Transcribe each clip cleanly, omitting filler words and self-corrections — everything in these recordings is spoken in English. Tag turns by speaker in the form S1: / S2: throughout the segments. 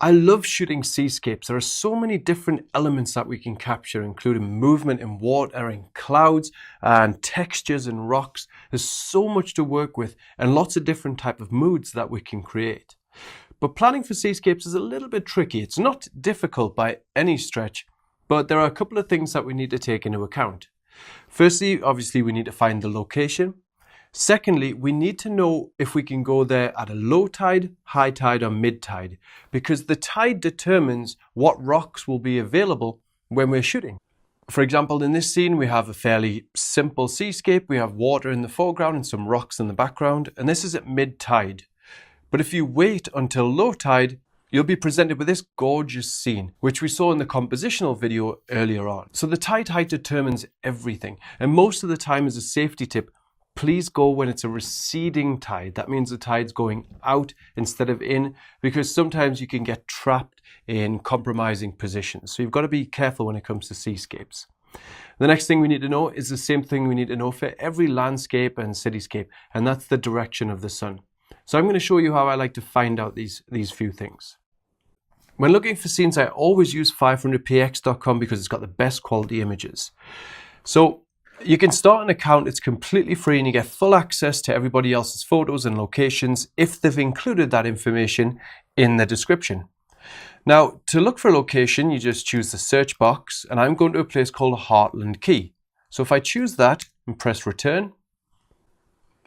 S1: I love shooting seascapes. There are so many different elements that we can capture, including movement in water and clouds and textures and rocks. There's so much to work with and lots of different type of moods that we can create. But planning for seascapes is a little bit tricky. It's not difficult by any stretch, but there are a couple of things that we need to take into account. Firstly, obviously, we need to find the location. Secondly, we need to know if we can go there at a low tide, high tide, or mid tide, because the tide determines what rocks will be available when we're shooting. For example, in this scene, we have a fairly simple seascape. We have water in the foreground and some rocks in the background, and this is at mid tide. But if you wait until low tide, you'll be presented with this gorgeous scene, which we saw in the compositional video earlier on. So the tide height determines everything, and most of the time, as a safety tip, please go when it's a receding tide. That means the tide's going out instead of in, because sometimes you can get trapped in compromising positions. So you've got to be careful when it comes to seascapes. The next thing we need to know is the same thing we need to know for every landscape and cityscape, and that's the direction of the sun. So I'm going to show you how I like to find out these few things. When looking for scenes, I always use 500px.com because it's got the best quality images. So you can start an account, it's completely free, and you get full access to everybody else's photos and locations if they've included that information in the description. Now, to look for a location, you just choose the search box, and I'm going to a place called Heartland Key. So if I choose that and press return,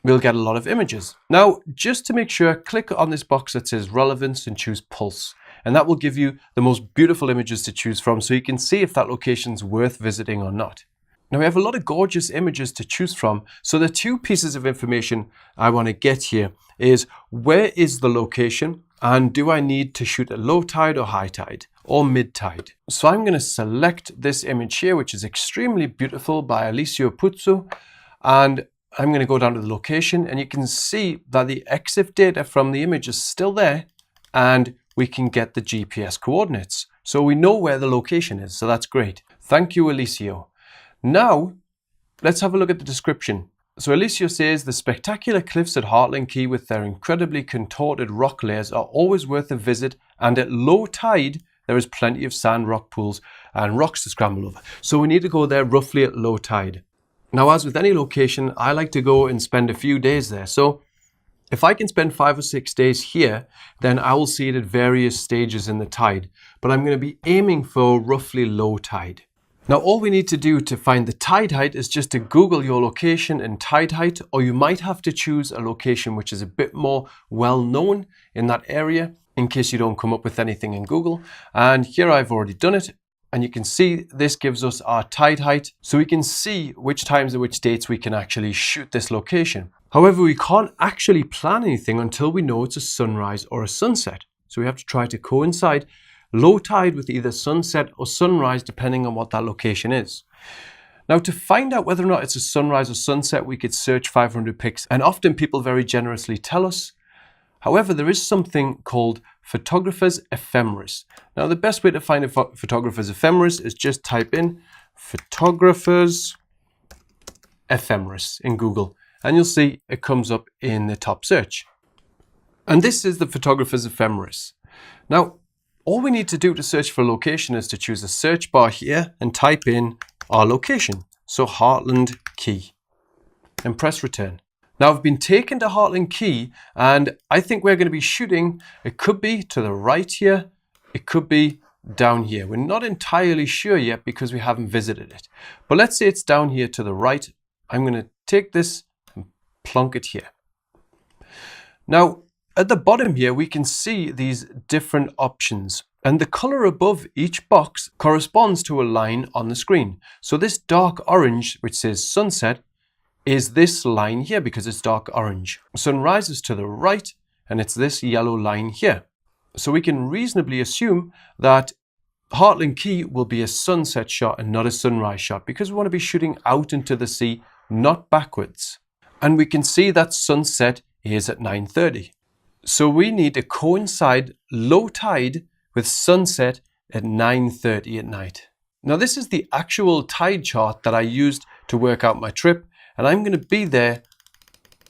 S1: we'll get a lot of images. Now, just to make sure, click on this box that says relevance and choose pulse. And that will give you the most beautiful images to choose from, so you can see if that location's worth visiting or not. Now, we have a lot of gorgeous images to choose from. So the two pieces of information I want to get here is, where is the location? And do I need to shoot at low tide or high tide or mid tide? So I'm going to select this image here, which is extremely beautiful by Alessio Puzzo. And I'm going to go down to the location, and you can see that the EXIF data from the image is still there, and we can get the GPS coordinates. So we know where the location is. So that's great. Thank you, Alessio. Now, let's have a look at the description. So Alessio says, the spectacular cliffs at Heartland Key with their incredibly contorted rock layers are always worth a visit, and at low tide, there is plenty of sand, rock pools, and rocks to scramble over. So we need to go there roughly at low tide. Now, as with any location, I like to go and spend a few days there. So if I can spend 5 or 6 days here, then I will see it at various stages in the tide, but I'm going to be aiming for roughly low tide. Now, all we need to do to find the tide height is just to Google your location and tide height, or you might have to choose a location which is a bit more well known in that area in case you don't come up with anything in Google. And here I've already done it. And you can see this gives us our tide height, so we can see which times and which dates we can actually shoot this location. However, we can't actually plan anything until we know it's a sunrise or a sunset. So we have to try to coincide low tide with either sunset or sunrise, depending on what that location is. Now, to find out whether or not it's a sunrise or sunset, we could search 500 pics, and often people very generously tell us. However, there is something called photographer's ephemeris. Now, the best way to find a photographer's ephemeris is just type in photographer's ephemeris in Google, and you'll see it comes up in the top search. And this is the photographer's ephemeris. Now, all we need to do to search for a location is to choose a search bar here and type in our location, so Heartland Key, and press return. Now, I've been taken to Heartland Key, and I think we're going to be shooting, it could be to the right here, it could be down here. We're not entirely sure yet because we haven't visited it. But let's say it's down here to the right. I'm going to take this and plonk it here. Now, at the bottom here, we can see these different options, and the color above each box corresponds to a line on the screen. So this dark orange, which says sunset, is this line here because it's dark orange. Sunrise is to the right, and it's this yellow line here. So we can reasonably assume that Heartland Key will be a sunset shot and not a sunrise shot, because we want to be shooting out into the sea, not backwards. And we can see that sunset is at 9:30. So we need to coincide low tide with sunset at 9:30 at night. Now, this is the actual tide chart that I used to work out my trip, and I'm going to be there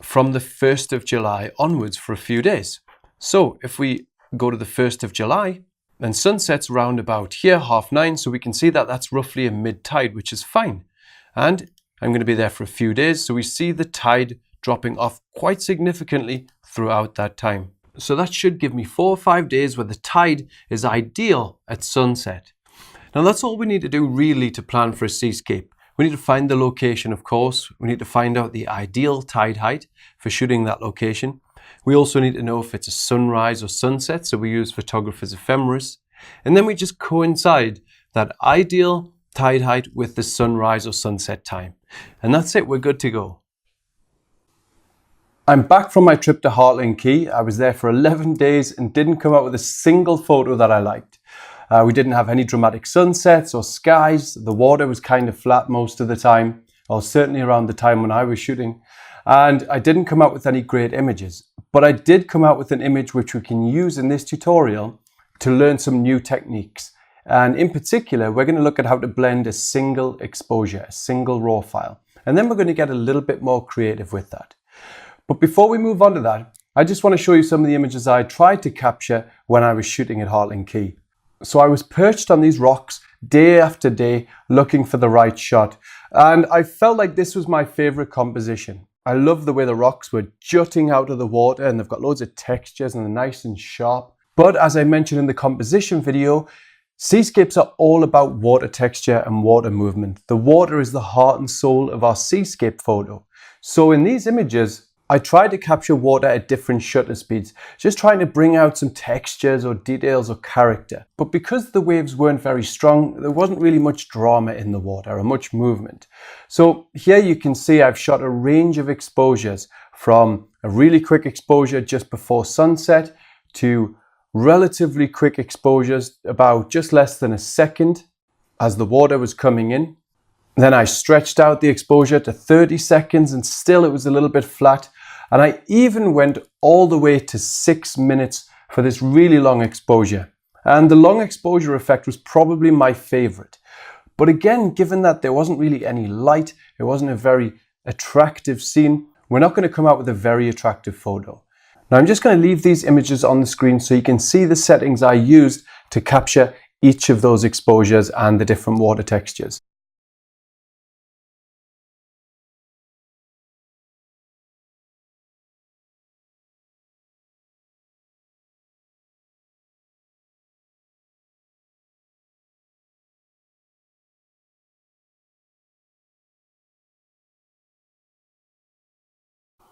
S1: from the 1st of July onwards for a few days. So if we go to the 1st of July, Then sunset's around about here, 9:30, so we can see that that's roughly a mid-tide, which is fine. And I'm going to be there for a few days, so we see the tide dropping off quite significantly throughout that time. So that should give me 4 or 5 days where the tide is ideal at sunset. Now that's all we need to do really to plan for a seascape. We need to find the location, of course. We need to find out the ideal tide height for shooting that location. We also need to know if it's a sunrise or sunset, so we use photographer's ephemeris. And then we just coincide that ideal tide height with the sunrise or sunset time. And that's it, we're good to go. I'm back from my trip to Hartland Key. I was there for 11 days and didn't come out with a single photo that I liked. We didn't have any dramatic sunsets or skies. The water was kind of flat most of the time, or certainly around the time when I was shooting. And I didn't come out with any great images, but I did come out with an image which we can use in this tutorial to learn some new techniques. And in particular, we're going to look at how to blend a single exposure, a single raw file. And then we're going to get a little bit more creative with that. But before we move on to that, I just want to show you some of the images I tried to capture when I was shooting at Hartland Key. So I was perched on these rocks day after day looking for the right shot. And I felt like this was my favorite composition. I love the way the rocks were jutting out of the water and they've got loads of textures and they're nice and sharp. But as I mentioned in the composition video, seascapes are all about water texture and water movement. The water is the heart and soul of our seascape photo. So in these images, I tried to capture water at different shutter speeds, just trying to bring out some textures or details or character. But because the waves weren't very strong, there wasn't really much drama in the water or much movement. So here you can see I've shot a range of exposures from a really quick exposure just before sunset to relatively quick exposures about just less than a second as the water was coming in. Then I stretched out the exposure to 30 seconds and still it was a little bit flat. And I even went all the way to 6 minutes for this really long exposure. And the long exposure effect was probably my favorite. But again, given that there wasn't really any light, it wasn't a very attractive scene, we're not going to come out with a very attractive photo. Now I'm just going to leave these images on the screen so you can see the settings I used to capture each of those exposures and the different water textures.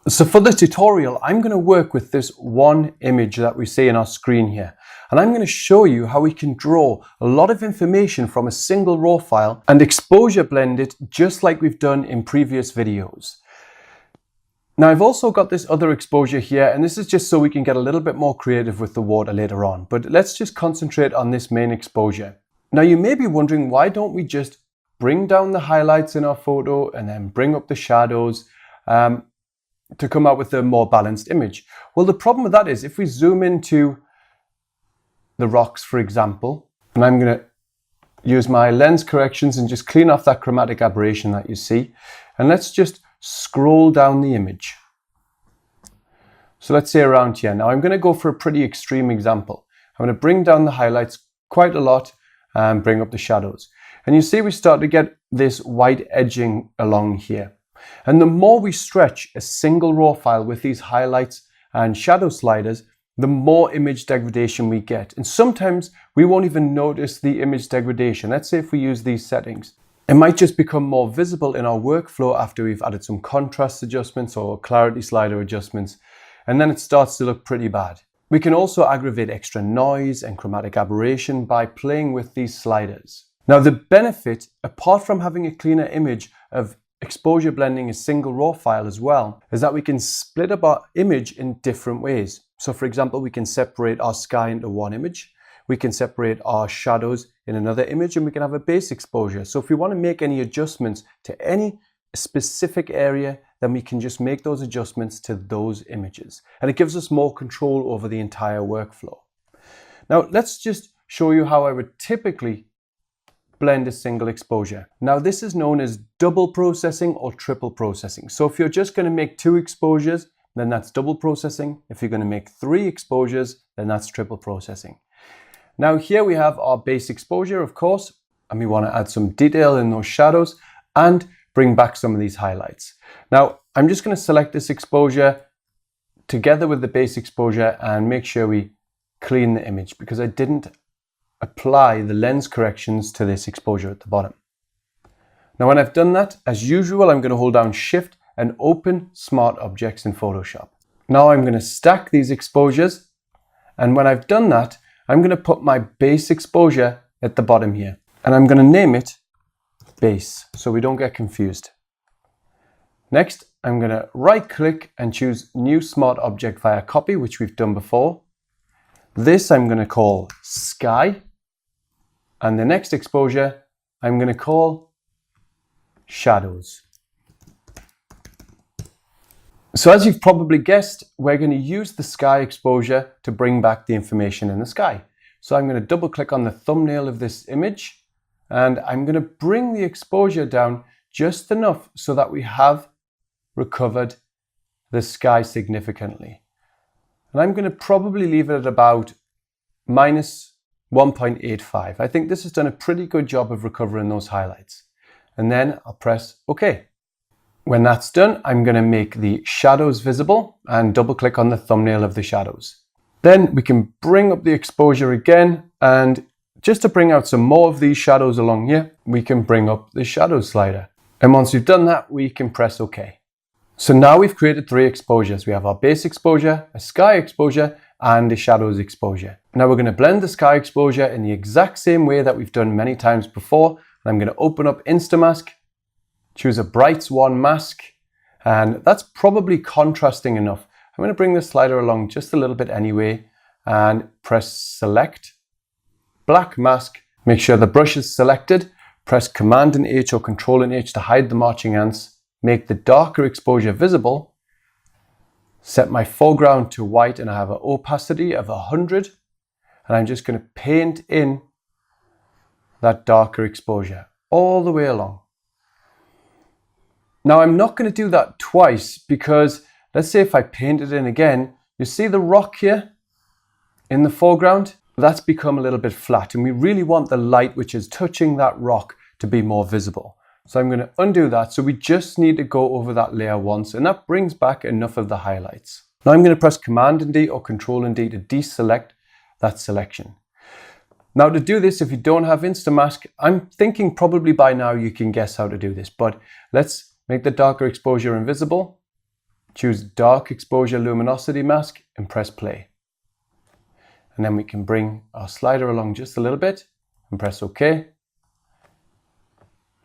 S1: So for the tutorial, I'm going to work with this one image that we see in our screen here. And I'm going to show you how we can draw a lot of information from a single raw file and exposure blend it just like we've done in previous videos. Now I've also got this other exposure here, and this is just so we can get a little bit more creative with the water later on. But let's just concentrate on this main exposure. Now you may be wondering, why don't we just bring down the highlights in our photo and then bring up the shadows to come out with a more balanced image? Well, the problem with that is if we zoom into the rocks, for example, and I'm going to use my lens corrections and just clean off that chromatic aberration that you see. And let's just scroll down the image. So let's say around here. Now I'm going to go for a pretty extreme example. I'm going to bring down the highlights quite a lot and bring up the shadows. And you see we start to get this white edging along here. And the more we stretch a single raw file with these highlights and shadow sliders, the more image degradation we get. And sometimes we won't even notice the image degradation. Let's say if we use these settings, it might just become more visible in our workflow after we've added some contrast adjustments or clarity slider adjustments, and then it starts to look pretty bad. We can also aggravate extra noise and chromatic aberration by playing with these sliders. Now the benefit, apart from having a cleaner image, of exposure blending a single raw file as well, is that we can split up our image in different ways. So for example, we can separate our sky into one image, we can separate our shadows in another image, and we can have a base exposure. So if we want to make any adjustments to any specific area, then we can just make those adjustments to those images. And it gives us more control over the entire workflow. Now let's just show you how I would typically blend a single exposure. Now this is known as double processing or triple processing. So if you're just going to make 2 exposures, then that's double processing. If you're going to make 3 exposures, then that's triple processing. Now here we have our base exposure, of course, and we want to add some detail in those shadows and bring back some of these highlights. Now I'm just going to select this exposure together with the base exposure and make sure we clean the image because I didn't apply the lens corrections to this exposure at the bottom. Now when I've done that, as usual, I'm going to hold down Shift and open Smart Objects in Photoshop. Now I'm going to stack these exposures, and when I've done that, I'm going to put my base exposure at the bottom here, and I'm going to name it Base so we don't get confused. Next, I'm going to right click and choose New Smart Object via Copy, which we've done before. This I'm going to call Sky, and the next exposure I'm going to call Shadows. So as you've probably guessed, we're going to use the sky exposure to bring back the information in the sky. So I'm going to double click on the thumbnail of this image, and I'm going to bring the exposure down just enough so that we have recovered the sky significantly. And I'm going to probably leave it at about minus 1.85. I think this has done a pretty good job of recovering those highlights. And then I'll press OK. When that's done, I'm going to make the shadows visible and double click on the thumbnail of the shadows. Then we can bring up the exposure again, and just to bring out some more of these shadows along here, we can bring up the shadow slider. And once we've done that, we can press OK. So now we've created 3 exposures. We have our base exposure, a sky exposure, and a shadows exposure. Now we're going to blend the sky exposure in the exact same way that we've done many times before. I'm going to open up Instamask, choose a bright swan mask, and that's probably contrasting enough. I'm going to bring the slider along just a little bit anyway and press select, black mask, make sure the brush is selected, press Command and H or Control and H to hide the marching ants, make the darker exposure visible, set my foreground to white, and I have an opacity of 100, and I'm just going to paint in that darker exposure all the way along. Now I'm not going to do that twice because let's say if I paint it in again, you see the rock here in the foreground? That's become a little bit flat, and we really want the light which is touching that rock to be more visible. So I'm going to undo that. So we just need to go over that layer once, and that brings back enough of the highlights. Now I'm going to press Command and D or Control and D to deselect that selection. Now to do this, if you don't have Instamask, I'm thinking probably by now you can guess how to do this, but let's make the darker exposure invisible, choose Dark Exposure Luminosity Mask and press play. And then we can bring our slider along just a little bit and press OK.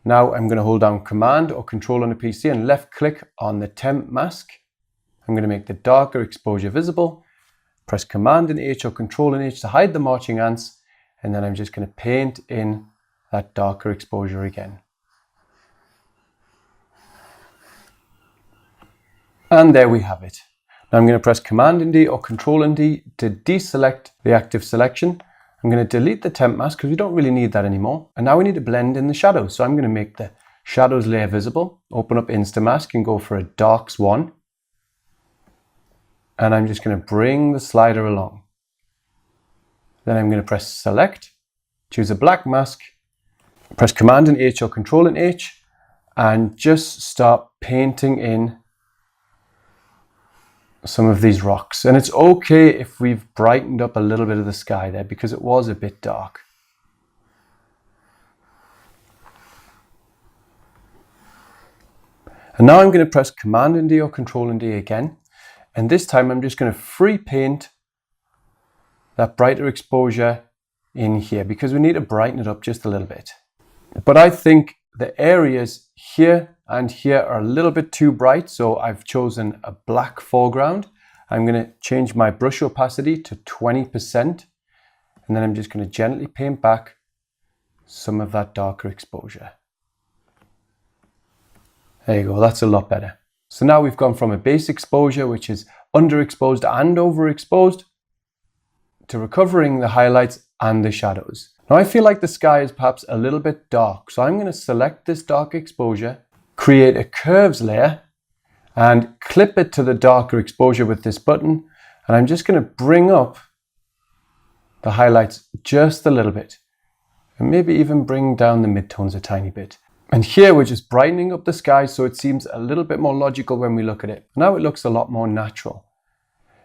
S1: Now I'm going to hold down Command or Control on the PC and left click on the temp mask. I'm going to make the darker exposure visible, press Command and H or Control and H to hide the marching ants, and then I'm just going to paint in that darker exposure again. And there we have it. Now I'm going to press Command and D or Control and D to deselect the active selection. I'm going to delete the temp mask because we don't really need that anymore. And now we need to blend in the shadows. So I'm going to make the shadows layer visible, open up Instamask and go for a dark swan. And I'm just going to bring the slider along. Then I'm going to press select, choose a black mask, press Command and H or Control and H, and just start painting in some of these rocks. And it's okay if we've brightened up a little bit of the sky there because it was a bit dark. And now I'm going to press Command and D or Control and D again. And this time I'm just going to free paint that brighter exposure in here because we need to brighten it up just a little bit. But I think the areas here and here are a little bit too bright, so I've chosen a black foreground. I'm going to change my brush opacity to 20%, and then I'm just going to gently paint back some of that darker exposure. There you go, that's a lot better. So now we've gone from a base exposure, which is underexposed and overexposed, to recovering the highlights and the shadows. Now I feel like the sky is perhaps a little bit dark, so I'm going to select this dark exposure, create a curves layer, and clip it to the darker exposure with this button. And I'm just going to bring up the highlights just a little bit, and maybe even bring down the midtones a tiny bit. And here we're just brightening up the sky so it seems a little bit more logical when we look at it. Now it looks a lot more natural.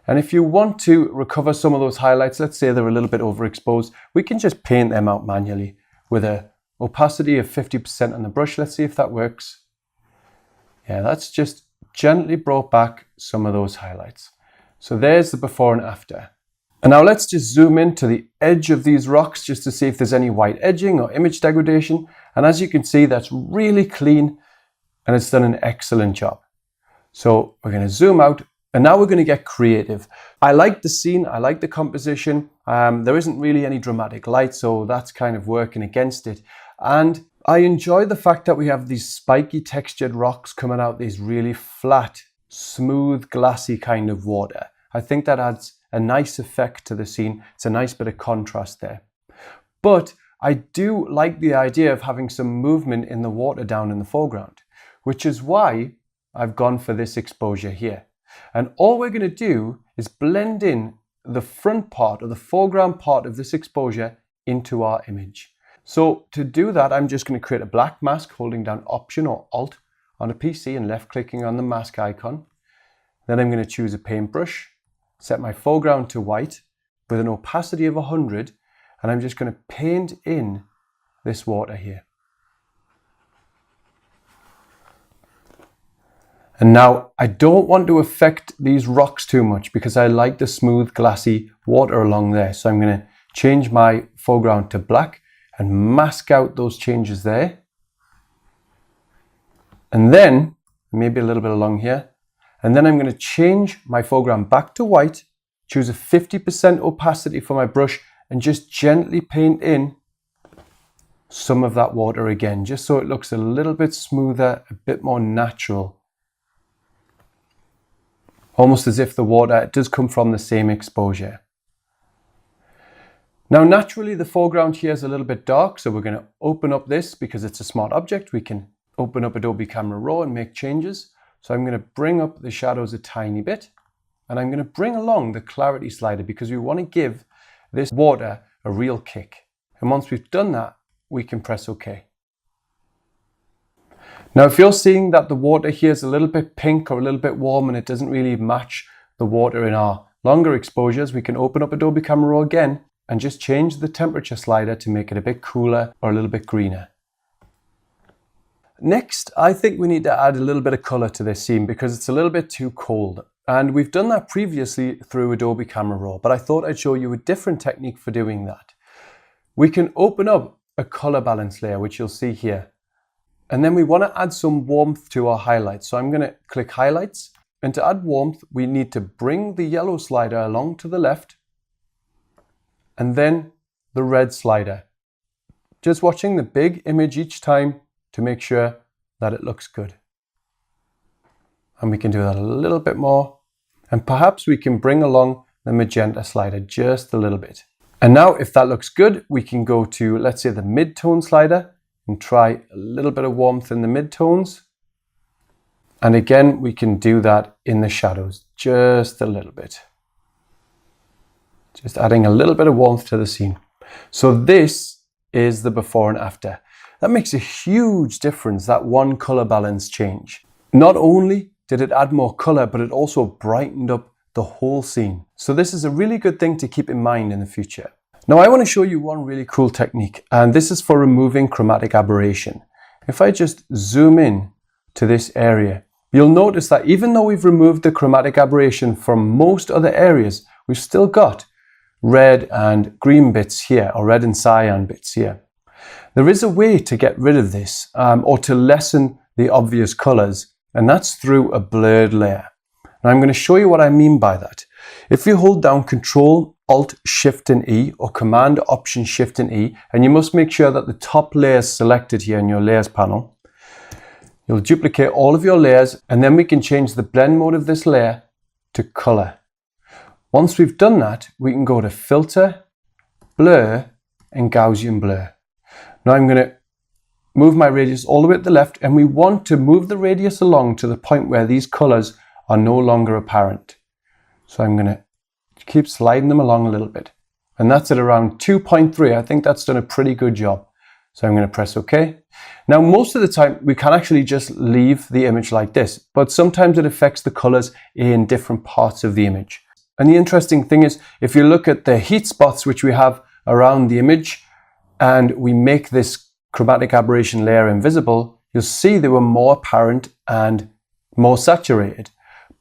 S1: And if you want to recover some of those highlights, let's say they're a little bit overexposed, we can just paint them out manually with a opacity of 50% on the brush. Let's see if that works. Yeah, that's just gently brought back some of those highlights. So there's the before and after. And now let's just zoom in to the edge of these rocks just to see if there's any white edging or image degradation. And as you can see, that's really clean and it's done an excellent job. So we're going to zoom out. And now we're going to get creative. I like the scene, I like the composition. There isn't really any dramatic light, so that's kind of working against it. And I enjoy the fact that we have these spiky textured rocks coming out these really flat, smooth, glassy kind of water. I think that adds a nice effect to the scene. It's a nice bit of contrast there. But I do like the idea of having some movement in the water down in the foreground, which is why I've gone for this exposure here. And all we're going to do is blend in the front part or the foreground part of this exposure into our image. So to do that, I'm just going to create a black mask holding down Option or Alt on a PC and left clicking on the mask icon. Then I'm going to choose a paintbrush, set my foreground to white with an opacity of 100, and I'm just going to paint in this water here. And now I don't want to affect these rocks too much because I like the smooth, glassy water along there. So I'm going to change my foreground to black and mask out those changes there. And then maybe a little bit along here. And then I'm going to change my foreground back to white, choose a 50% opacity for my brush and just gently paint in some of that water again, just so it looks a little bit smoother, a bit more natural. Almost as if the water does come from the same exposure. Now naturally the foreground here is a little bit dark, so we're going to open up this because it's a smart object. We can open up Adobe Camera Raw and make changes. So I'm going to bring up the shadows a tiny bit and I'm going to bring along the clarity slider because we want to give this water a real kick. And once we've done that, we can press OK. Now, if you're seeing that the water here is a little bit pink or a little bit warm and it doesn't really match the water in our longer exposures, we can open up Adobe Camera Raw again and just change the temperature slider to make it a bit cooler or a little bit greener. Next, I think we need to add a little bit of color to this scene because it's a little bit too cold. And we've done that previously through Adobe Camera Raw, but I thought I'd show you a different technique for doing that. We can open up a color balance layer, which you'll see here. And then we want to add some warmth to our highlights. So I'm going to click Highlights. And to add warmth, we need to bring the yellow slider along to the left. And then the red slider. Just watching the big image each time to make sure that it looks good. And we can do that a little bit more. And perhaps we can bring along the magenta slider just a little bit. And now if that looks good, we can go to, let's say, the mid-tone slider. And try a little bit of warmth in the mid-tones. And again, we can do that in the shadows, just a little bit. Just adding a little bit of warmth to the scene. So this is the before and after. That makes a huge difference, that one color balance change. Not only did it add more color, but it also brightened up the whole scene. So this is a really good thing to keep in mind in the future. Now I want to show you one really cool technique, and this is for removing chromatic aberration. If I just zoom in to this area, you'll notice that even though we've removed the chromatic aberration from most other areas, we've still got red and green bits here, or red and cyan bits here. There is a way to get rid of this, or to lessen the obvious colors, and that's through a blurred layer. And I'm going to show you what I mean by that. If you hold down Control, Alt, Shift and E, or Command, Option, Shift and E, and you must make sure that the top layer is selected here in your layers panel, you'll duplicate all of your layers, and then we can change the blend mode of this layer to color. Once we've done that, we can go to Filter, Blur, and Gaussian Blur. Now I'm going to move my radius all the way to the left, and we want to move the radius along to the point where these colors are no longer apparent. So I'm going to keep sliding them along a little bit. and that's at around 2.3. I think that's done a pretty good job. So I'm going to press OK. Now, most of the time we can actually just leave the image like this, but sometimes it affects the colors in different parts of the image. And the interesting thing is, if you look at the heat spots which we have around the image and we make this chromatic aberration layer invisible, you'll see they were more apparent and more saturated.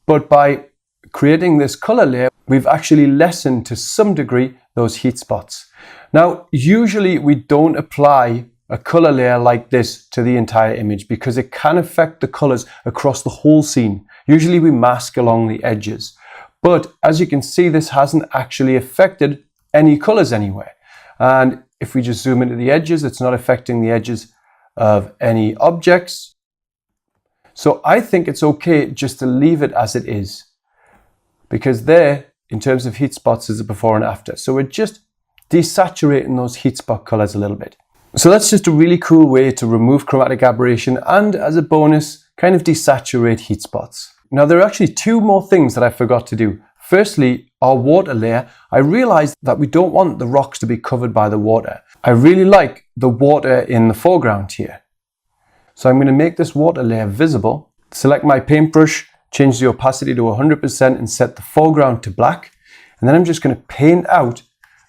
S1: But by creating this color layer, we've actually lessened to some degree those heat spots. Now, usually we don't apply a color layer like this to the entire image because it can affect the colors across the whole scene. Usually we mask along the edges. But as you can see, this hasn't actually affected any colors anywhere. And if we just zoom into the edges, it's not affecting the edges of any objects. So I think it's okay just to leave it as it is, because there, in terms of heat spots, is a before and after. So we're just desaturating those heat spot colors a little bit. So that's just a really cool way to remove chromatic aberration and, as a bonus, kind of desaturate heat spots. Now, there are actually two more things that I forgot to do. Firstly, our water layer. I realized that we don't want the rocks to be covered by the water. I really like the water in the foreground here. So I'm going to make this water layer visible. Select my paintbrush, change the opacity to 100% and set the foreground to black. And then I'm just going to paint out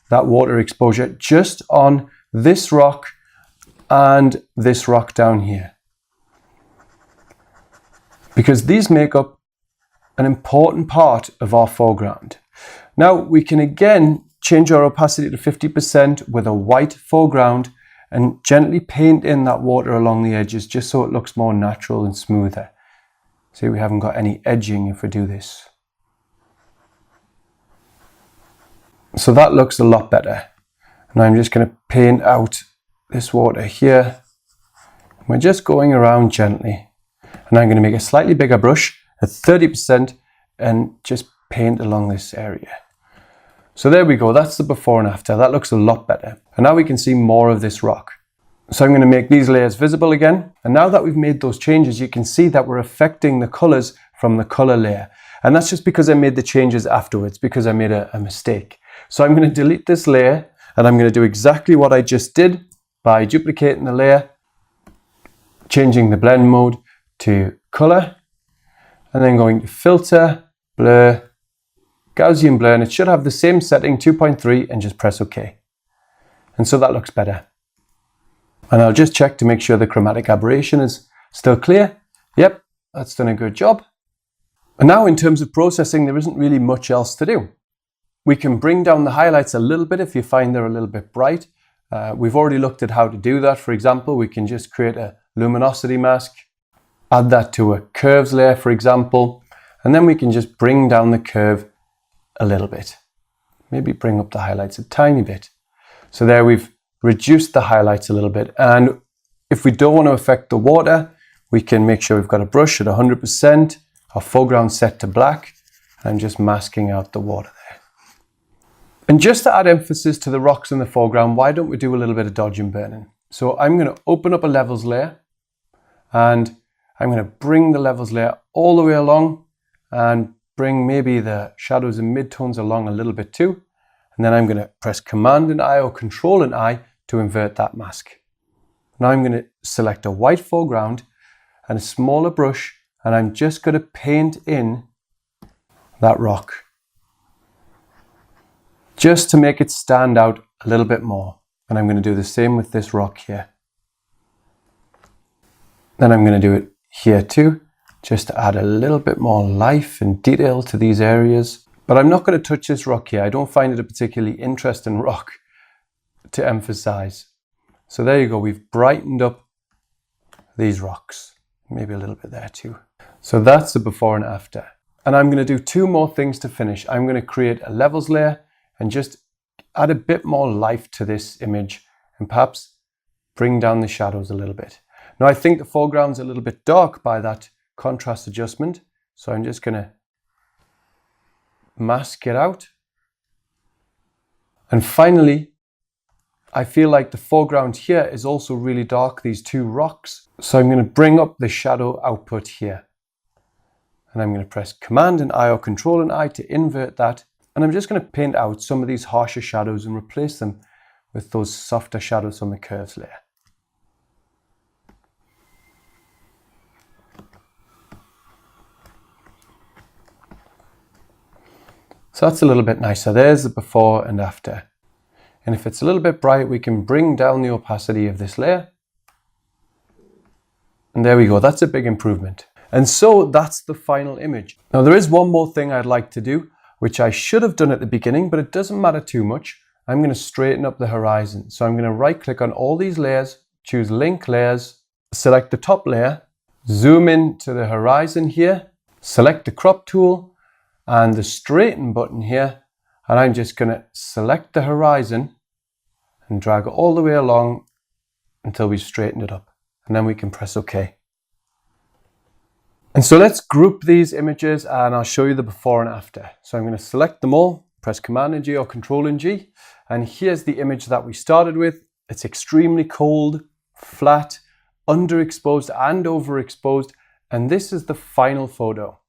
S1: that water exposure just on this rock and this rock down here, because these make up an important part of our foreground. Now we can again change our opacity to 50% with a white foreground and gently paint in that water along the edges just so it looks more natural and smoother. See, we haven't got any edging if we do this. So that looks a lot better. And I'm just going to paint out this water here. We're just going around gently. And I'm going to make a slightly bigger brush at 30% and just paint along this area. So there we go. That's the before and after. That looks a lot better. And now we can see more of this rock. So I'm going to make these layers visible again. And now that we've made those changes, you can see that we're affecting the colors from the color layer. And that's just because I made the changes afterwards, because I made a mistake. So I'm going to delete this layer and I'm going to do exactly what I just did by duplicating the layer, changing the blend mode to color, and then going to filter, blur, Gaussian blur, and it should have the same setting, 2.3, and just press OK. And so that looks better. And I'll just check to make sure the chromatic aberration is still clear. Yep, that's done a good job. And now in terms of processing, there isn't really much else to do. We can bring down the highlights a little bit if you find they're a little bit bright. We've already looked at how to do that. For example, we can just create a luminosity mask, add that to a curves layer, for example, and then we can just bring down the curve a little bit. Maybe bring up the highlights a tiny bit. So there we've reduced the highlights a little bit. And if we don't want to affect the water, we can make sure we've got a brush at 100%, our foreground set to black, and I'm just masking out the water there. And just to add emphasis to the rocks in the foreground, why don't we do a little bit of dodge and burning? So I'm going to open up a levels layer and I'm going to bring the levels layer all the way along and bring maybe the shadows and midtones along a little bit too. And then I'm going to press Command and I or Control and I to invert that mask. Now I'm going to select a white foreground and a smaller brush, and I'm just going to paint in that rock, just to make it stand out a little bit more. And I'm going to do the same with this rock here. Then I'm going to do it here too, just to add a little bit more life and detail to these areas. But I'm not going to touch this rock here. I don't find it a particularly interesting rock to emphasize. So there you go. We've brightened up these rocks. Maybe a little bit there too. So that's the before and after. And I'm going to do two more things to finish. I'm going to create a levels layer and just add a bit more life to this image and perhaps bring down the shadows a little bit. Now I think the foreground's a little bit dark by that contrast adjustment. So I'm just going to mask it out. And finally, I feel like the foreground here is also really dark, these two rocks. So I'm going to bring up the shadow output here. And I'm going to press Command and I or Control and I to invert that. And I'm just going to paint out some of these harsher shadows and replace them with those softer shadows on the curves layer. So that's a little bit nicer. There's the before and after. And if it's a little bit bright, we can bring down the opacity of this layer. And there we go. That's a big improvement. And so that's the final image. Now there is one more thing I'd like to do, which I should have done at the beginning, but it doesn't matter too much. I'm going to straighten up the horizon. So I'm going to right click on all these layers, choose link layers, select the top layer, zoom in to the horizon here, select the crop tool and the straighten button here. And I'm just going to select the horizon and drag it all the way along until we've straightened it up. And then we can press OK. And so let's group these images and I'll show you the before and after. So I'm going to select them all, press Command and G or Control and G. And here's the image that we started with. It's extremely cold, flat, underexposed and overexposed. And this is the final photo.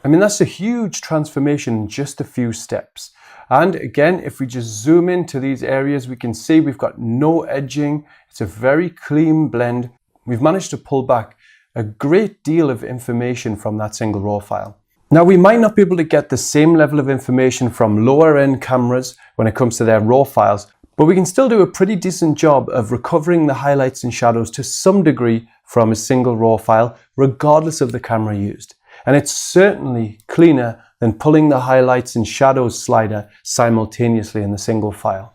S1: I mean, that's a huge transformation in just a few steps. And again, if we just zoom into these areas, we can see we've got no edging. It's a very clean blend. We've managed to pull back a great deal of information from that single raw file. Now, we might not be able to get the same level of information from lower end cameras when it comes to their raw files, but we can still do a pretty decent job of recovering the highlights and shadows to some degree from a single raw file, regardless of the camera used. And it's certainly cleaner than pulling the highlights and shadows slider simultaneously in the single file.